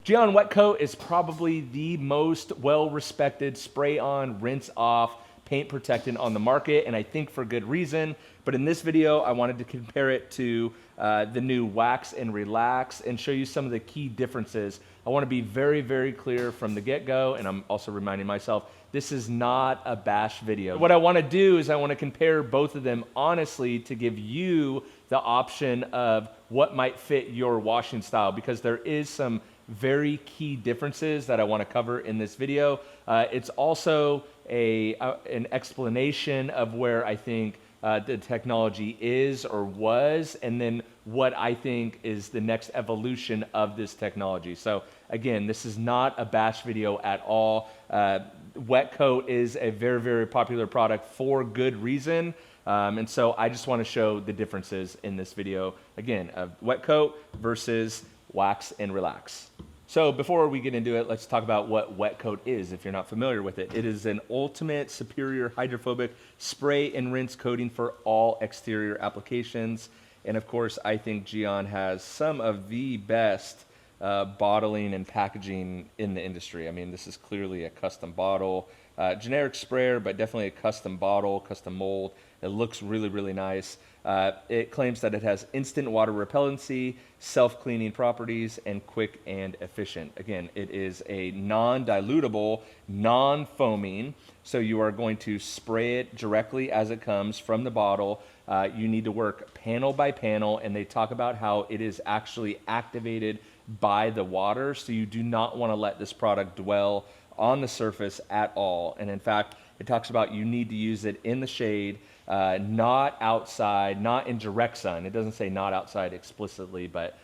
Gyeon WetCoat is probably the most well-respected spray-on, rinse-off paint protectant on the market, and I think for good reason. But in this video, I wanted to compare it to the new Wax and Relax and show you some of the key differences. I want to be very, very clear from the get-go, and I'm also reminding myself, this is not a bash video. What I want to do is I want to compare both of them honestly to give you the option of what might fit your washing style, because there is some very key differences that I want to cover in this video. It's also an explanation of where I think the technology is or was, and then what I think is the next evolution of this technology. So again, this is not a bash video at all. WetCoat is a very, very popular product for good reason. And so I just want to show the differences in this video, again, of WetCoat versus Wax and Relax. So before we get into it, let's talk about what WetCoat is, if you're not familiar with it. It is an ultimate superior hydrophobic spray and rinse coating for all exterior applications. And of course, I think Gyeon has some of the best bottling and packaging in the industry. I mean, this is clearly a custom bottle, generic sprayer, but definitely a custom bottle, custom mold. It looks really, really nice. It claims that it has instant water repellency, self-cleaning properties, and quick and efficient. Again, it is a non-dilutable, non-foaming, so you are going to spray it directly as it comes from the bottle. You need to work panel by panel, and they talk about how it is actually activated by the water, so you do not want to let this product dwell on the surface at all. And in fact, it talks about you need to use it in the shade, not outside, not in direct sun. It doesn't say not outside explicitly, but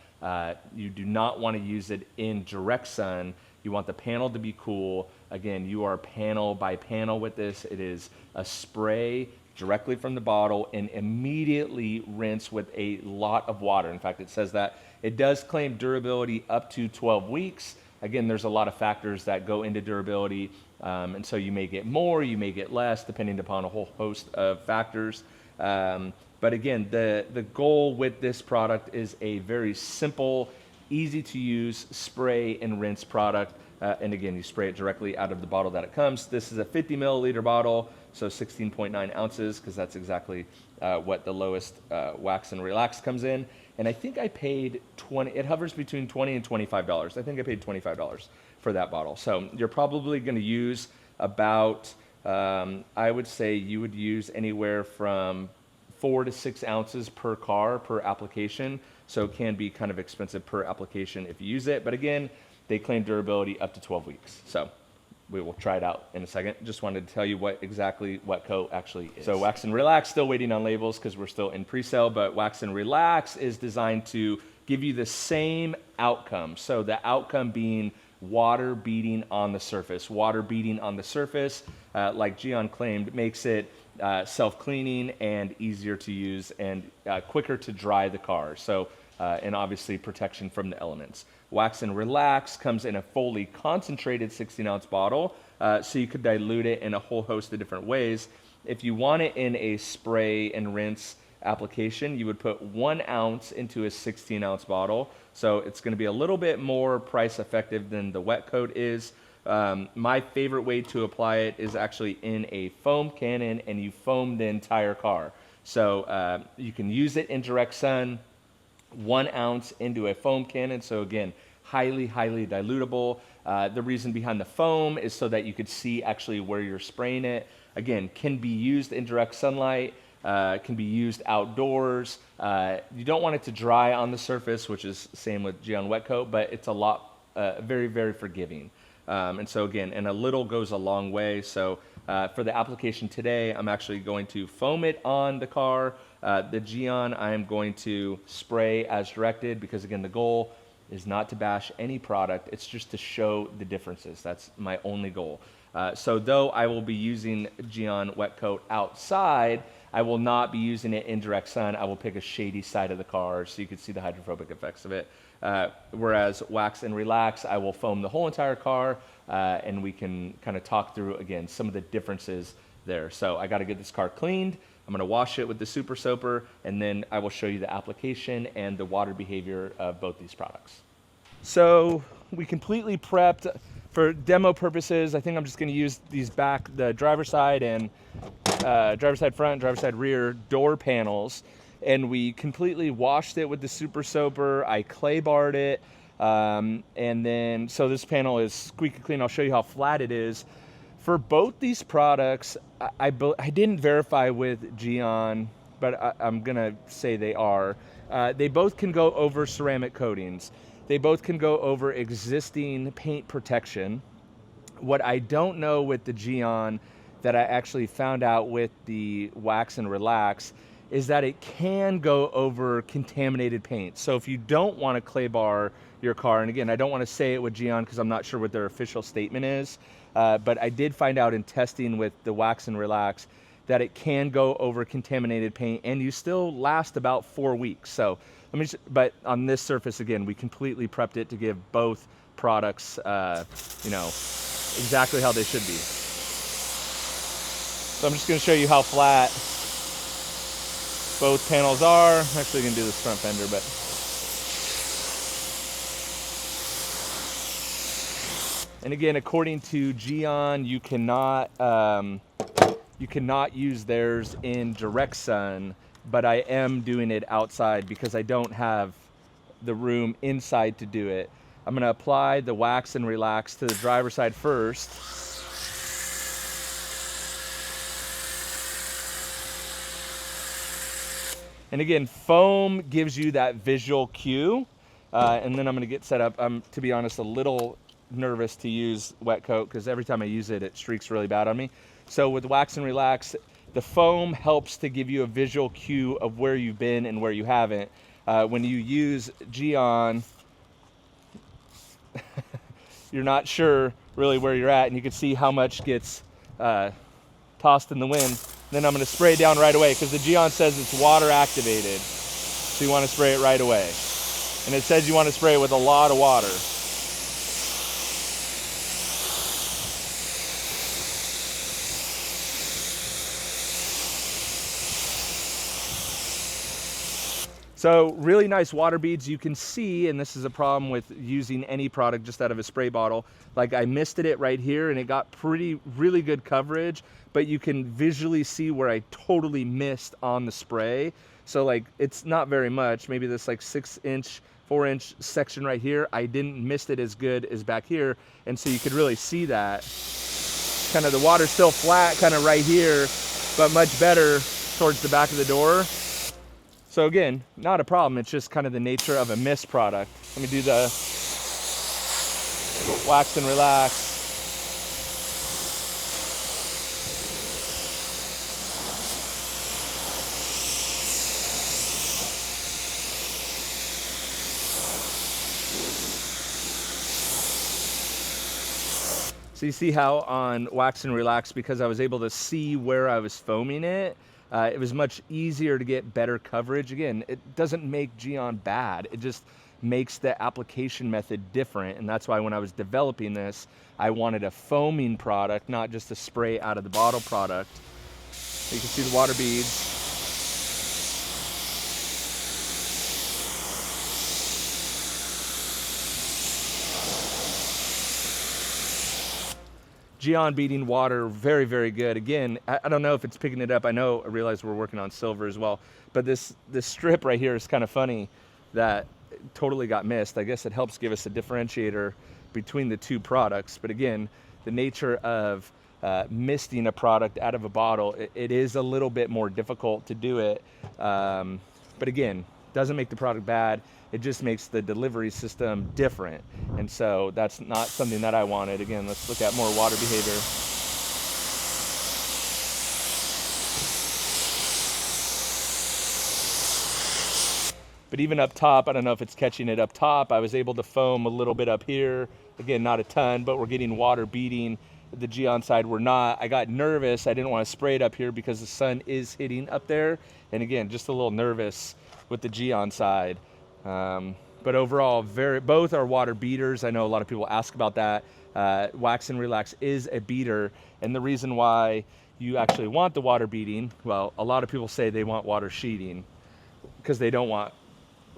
you do not want to use it in direct sun. You want the panel to be cool. Again, you are panel by panel with this. It is a spray directly from the bottle and immediately rinse with a lot of water. In fact, it says that it does claim durability up to 12 weeks. Again, there's a lot of factors that go into durability, and so you may get more, you may get less, depending upon a whole host of factors. But again, the goal with this product is a very simple, easy to use spray and rinse product. And again, you spray it directly out of the bottle that it comes. This is a 50 milliliter bottle, so 16.9 ounces, because that's exactly what the lowest Wax and Relax comes in. And I think I paid it hovers between $20 and $25. I think I paid $25 for that bottle. So you're probably going to use about, I would say you would use anywhere from 4 to 6 ounces per car per application. So it can be kind of expensive per application if you use it. But again, they claim durability up to 12 weeks. So we will try it out in a second. Just wanted to tell you what exactly WetCoat actually is. So Wax and Relax, still waiting on labels because we're still in pre-sale, but Wax and Relax is designed to give you the same outcome. So the outcome being water beading on the surface. Water beading on the surface, like Gyeon claimed, makes it self-cleaning and easier to use and quicker to dry the car. So, and obviously protection from the elements. Wax and Relax comes in a fully concentrated 16-ounce bottle, so you could dilute it in a whole host of different ways. If you want it in a spray and rinse application, you would put 1 ounce into a 16-ounce bottle, so it's going to be a little bit more price effective than the WetCoat is. My favorite way to apply it is actually in a foam cannon, and you foam the entire car. So you can use it in direct sun, 1 ounce into a foam cannon. So again, highly, highly dilutable. The reason behind the foam is so that you could see actually where you're spraying it. Again, can be used in direct sunlight, can be used outdoors. You don't want it to dry on the surface, which is same with Gyeon WetCoat, but it's a lot, very, very forgiving. And so again, and a little goes a long way. So for the application today, I'm actually going to foam it on the car. The Gyeon, I am going to spray as directed, because again, the goal is not to bash any product. It's just to show the differences. That's my only goal. So though I will be using Gyeon WetCoat outside, I will not be using it in direct sun. I will pick a shady side of the car so you can see the hydrophobic effects of it. Whereas Wax and Relax, I will foam the whole entire car, and we can kind of talk through, again, some of the differences there. So I got to get this car cleaned. I'm going to wash it with the Super Soaper, and then I will show you the application and the water behavior of both these products. So we completely prepped for demo purposes. I think I'm just going to use these the driver's side and driver's side front, driver's side rear door panels, and we completely washed it with the super soaper. I clay barred it, and then so this panel is squeaky clean. I'll show you how flat it is. For both these products, I didn't verify with Gyeon, but I'm gonna say they are. They both can go over ceramic coatings. They both can go over existing paint protection. What I don't know with the Gyeon that I actually found out with the Wax and Relax is that it can go over contaminated paint. So if you don't want to clay bar your car, and again, I don't want to say it with Gyeon because I'm not sure what their official statement is, but I did find out in testing with the Wax and Relax that it can go over contaminated paint and you still last about 4 weeks. So let me but on this surface, again, we completely prepped it to give both products, you know, exactly how they should be. So I'm just gonna show you how flat both panels are. I'm actually gonna do this front fender, but and again, according to Gyeon, you cannot use theirs in direct sun, but I am doing it outside because I don't have the room inside to do it. I'm gonna apply the Wax and Relax to the driver's side first. And again, foam gives you that visual cue. And then I'm gonna get set up. I'm, to be honest, a little nervous to use WetCoat because every time I use it, it streaks really bad on me. So with Wax and Relax, the foam helps to give you a visual cue of where you've been and where you haven't. When you use Gyeon, you're not sure really where you're at, and you can see how much gets tossed in the wind. Then I'm gonna spray it down right away because the Gyeon says it's water activated. So you wanna spray it right away. And it says you wanna spray it with a lot of water. So really nice water beads. You can see, and this is a problem with using any product just out of a spray bottle, like I misted it right here and it got really good coverage, but you can visually see where I totally missed on the spray. So like, it's not very much, maybe this like 4-inch section right here, I didn't miss it as good as back here. And so you could really see that. Kind of the water's still flat, kind of right here, but much better towards the back of the door. So again, not a problem. It's just kind of the nature of a mist product. Let me do the Wax and Relax. So you see how on Wax and Relax, because I was able to see where I was foaming it, it was much easier to get better coverage. Again, it doesn't make Gyeon bad. It just makes the application method different. And that's why when I was developing this, I wanted a foaming product, not just a spray out of the bottle product. You can see the water beads. Gyeon beading water, very good. Again, I don't know if it's picking it up. I realize we're working on silver as well, but this strip right here is kind of funny that it totally got missed. I guess it helps give us a differentiator between the two products. But again, the nature of misting a product out of a bottle, it is a little bit more difficult to do it. But again, doesn't make the product bad. It just makes the delivery system different. And so that's not something that I wanted. Again, let's look at more water behavior. But even up top, I don't know if it's catching it up top, I was able to foam a little bit up here. Again, not a ton, but we're getting water beading. The Gyeon side, we're not. I got nervous. I didn't want to spray it up here because the sun is hitting up there. And again, just a little nervous with the Gyeon side. But overall, both are water beaters. I know a lot of people ask about that. Wax and Relax is a beater, and the reason why you actually want the water beating, well, a lot of people say they want water sheeting because they don't want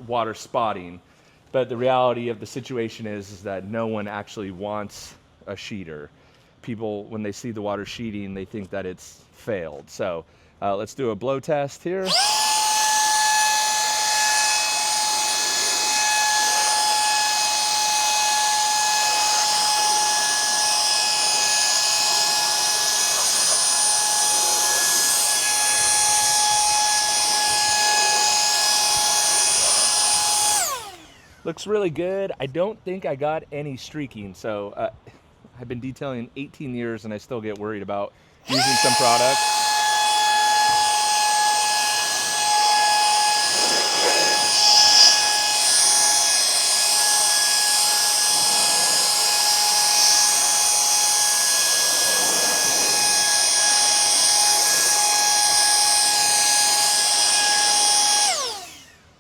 water spotting. But the reality of the situation is that no one actually wants a sheeter. People, when they see the water sheeting, they think that it's failed. So let's do a blow test here. Looks really good. I don't think I got any streaking. So I've been detailing 18 years and I still get worried about using some products.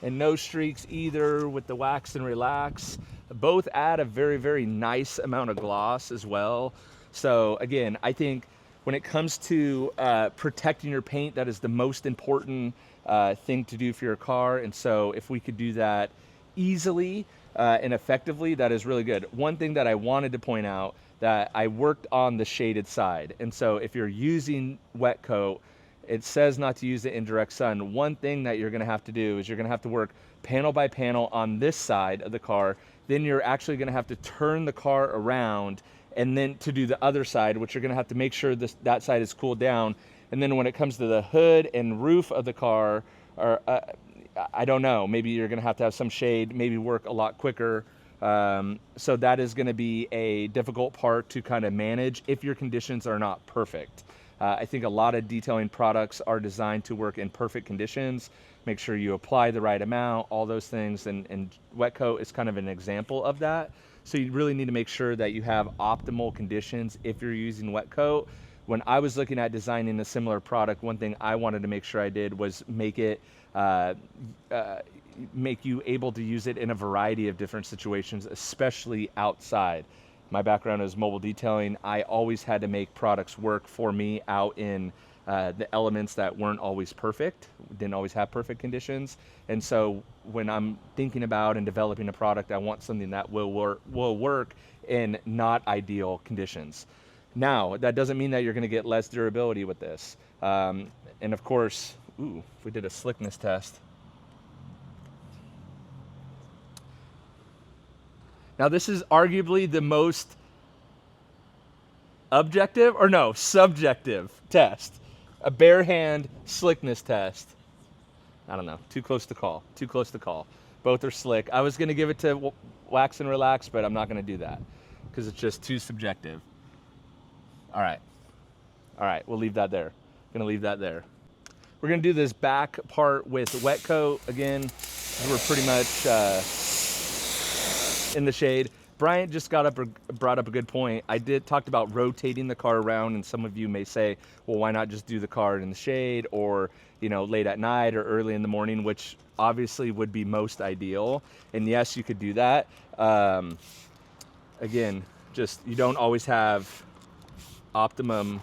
And no streaks either with the wax and relax. Both add a very, very nice amount of gloss as well. So again, I think when it comes to protecting your paint, that is the most important thing to do for your car. And so if we could do that easily and effectively, that is really good. One thing that I wanted to point out, that I worked on the shaded side. And so if you're using WetCoat, it says not to use it in direct sun. One thing that you're gonna have to do is you're gonna have to work panel by panel on this side of the car. Then you're actually gonna have to turn the car around and then to do the other side, which you're gonna have to make sure that side is cooled down. And then when it comes to the hood and roof of the car, or I don't know, maybe you're gonna have to have some shade, maybe work a lot quicker. So that is gonna be a difficult part to kind of manage if your conditions are not perfect. I think a lot of detailing products are designed to work in perfect conditions. Make sure you apply the right amount, all those things, and WetCoat is kind of an example of that. So you really need to make sure that you have optimal conditions if you're using WetCoat. When I was looking at designing a similar product, one thing I wanted to make sure I did was make it make you able to use it in a variety of different situations, especially outside. My background is mobile detailing. I always had to make products work for me out in the elements that weren't always perfect, didn't always have perfect conditions. And so when I'm thinking about and developing a product, I want something that will work in not ideal conditions. Now, that doesn't mean that you're gonna get less durability with this. And of course, if we did a slickness test. Now this is arguably the most subjective test. A bare hand slickness test. I don't know, too close to call. Both are slick. I was gonna give it to wax and relax, but I'm not gonna do that because it's just too subjective. All right, we'll leave that there. Gonna leave that there. We're gonna do this back part with WetCoat. Again, we're pretty much, in the shade. Bryant just brought up a good point. I talked about rotating the car around, and some of you may say, well, why not just do the car in the shade, or late at night or early in the morning, which obviously would be most ideal. And yes, you could do that. Again, just you don't always have optimum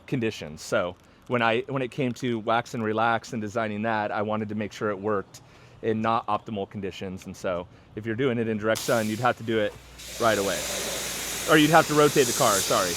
conditions. So when it came to wax and relax and designing that, I wanted to make sure it worked in not optimal conditions. And so if you're doing it in direct sun, you'd have to do it right away, or you'd have to rotate the car, sorry.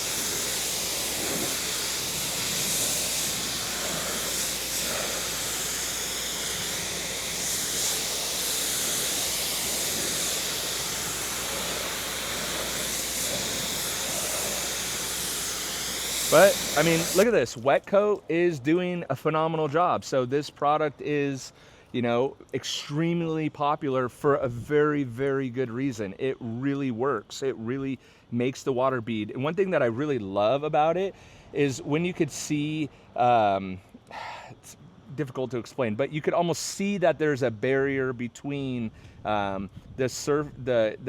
But I mean, look at this. WetCoat is doing a phenomenal job. So this product is, extremely popular for a very, very good reason. It really works. It really makes the water bead. And one thing that I really love about it is when you could see, it's difficult to explain, but you could almost see that there's a barrier between the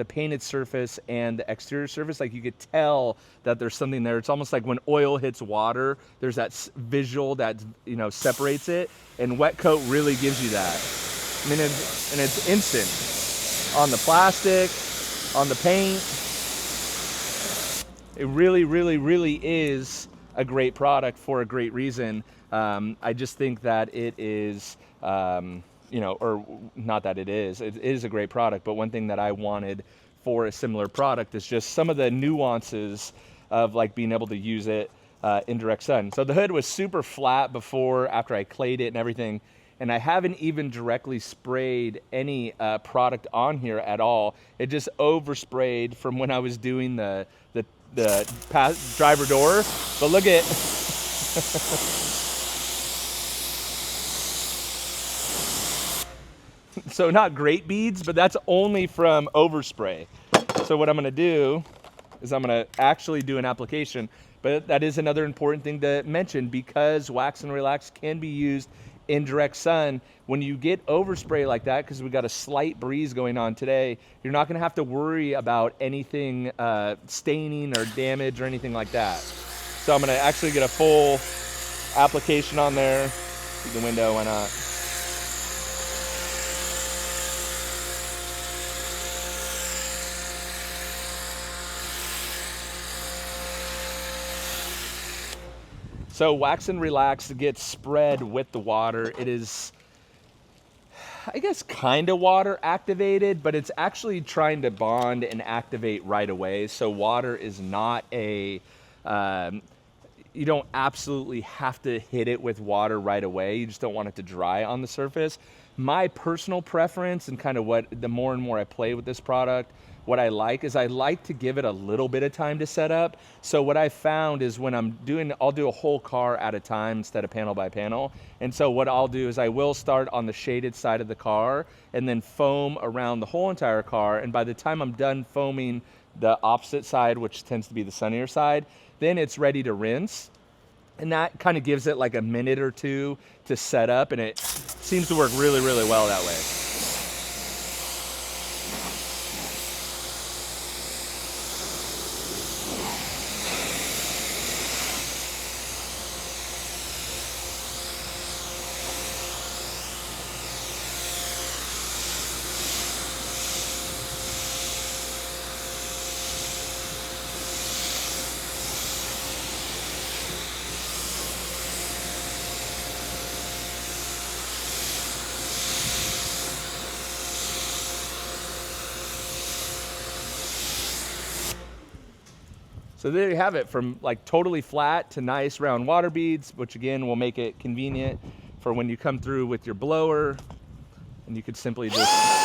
painted surface and the exterior surface. Like you could tell that there's something there. It's almost like when oil hits water, there's that visual that separates it, and WetCoat really gives you that. I mean, and it's instant on the plastic, on the paint. It really, really, really is a great product for a great reason. I just think that it is you know, or not that it is a great product, but one thing that I wanted for a similar product is just some of the nuances of like being able to use it in direct sun. So the hood was super flat before, after I clayed it and everything, and I haven't even directly sprayed any product on here at all. It just oversprayed from when I was doing the driver door. But look at so not great beads, but that's only from overspray. So what I'm gonna do is I'm gonna actually do an application, but that is another important thing to mention, because Wax and Relax can be used in direct sun. When you get overspray like that, because we got a slight breeze going on today, you're not gonna have to worry about anything staining or damage or anything like that. So I'm gonna actually get a full application on there. See the window, why not? So Wax and Relax gets spread with the water. It is, I guess, kind of water activated, but it's actually trying to bond and activate right away. So water is not a, you don't absolutely have to hit it with water right away. You just don't want it to dry on the surface. My personal preference, and kind of what the more and more I play with this product, what I like is I like to give it a little bit of time to set up. So what I found is when I'm doing, I'll do a whole car at a time instead of panel by panel. And so what I'll do is I will start on the shaded side of the car and then foam around the whole entire car. And by the time I'm done foaming the opposite side, which tends to be the sunnier side, then it's ready to rinse. And that kind of gives it like a minute or two to set up, and it seems to work really, really well that way. So there you have it, from like totally flat to nice round water beads, which again will make it convenient for when you come through with your blower, and you could simply just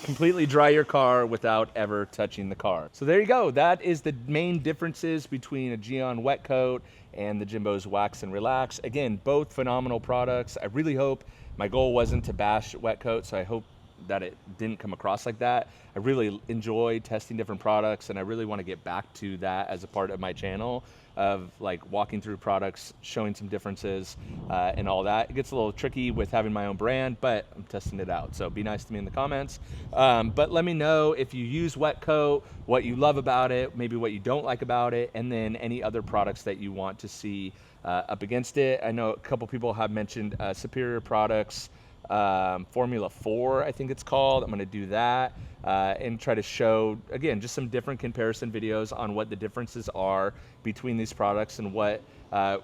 completely dry your car without ever touching the car. So there you go. That is the main differences between a Gyeon WetCoat and the JIMBO'S Wax and Relax. Again, both phenomenal products. I really hope, my goal wasn't to bash WetCoat, so I hope that it didn't come across like that. I really enjoy testing different products, and I really want to get back to that as a part of my channel, of like walking through products, showing some differences and all that. It gets a little tricky with having my own brand, but I'm testing it out. So be nice to me in the comments. But let me know if you use WetCoat, what you love about it, maybe what you don't like about it, and then any other products that you want to see up against it. I know a couple people have mentioned Superior Products, Formula 4, I think it's called. I'm going to do that and try to show, again, just some different comparison videos on what the differences are between these products and what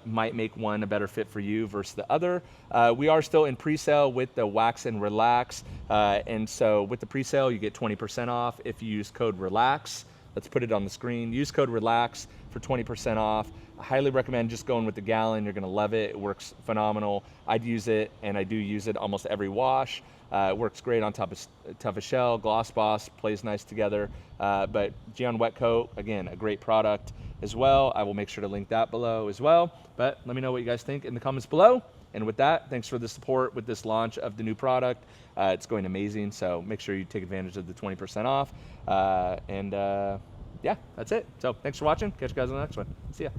might make one a better fit for you versus the other. We are still in pre-sale with the Wax and Relax, and so with the pre-sale you get 20% off if you use code RELAX. Let's put it on the screen. Use code RELAX for 20% off. I highly recommend just going with the gallon. You're gonna love it. It works phenomenal. I'd use it, and I do use it almost every wash. It works great on top of Tough Shell, Gloss Boss, plays nice together. But Gyeon WetCoat, again, a great product as well. I will make sure to link that below as well. But let me know what you guys think in the comments below. And with that, thanks for the support with this launch of the new product. It's going amazing, so make sure you take advantage of the 20% off. Yeah, that's it. So thanks for watching. Catch you guys on the next one. See ya.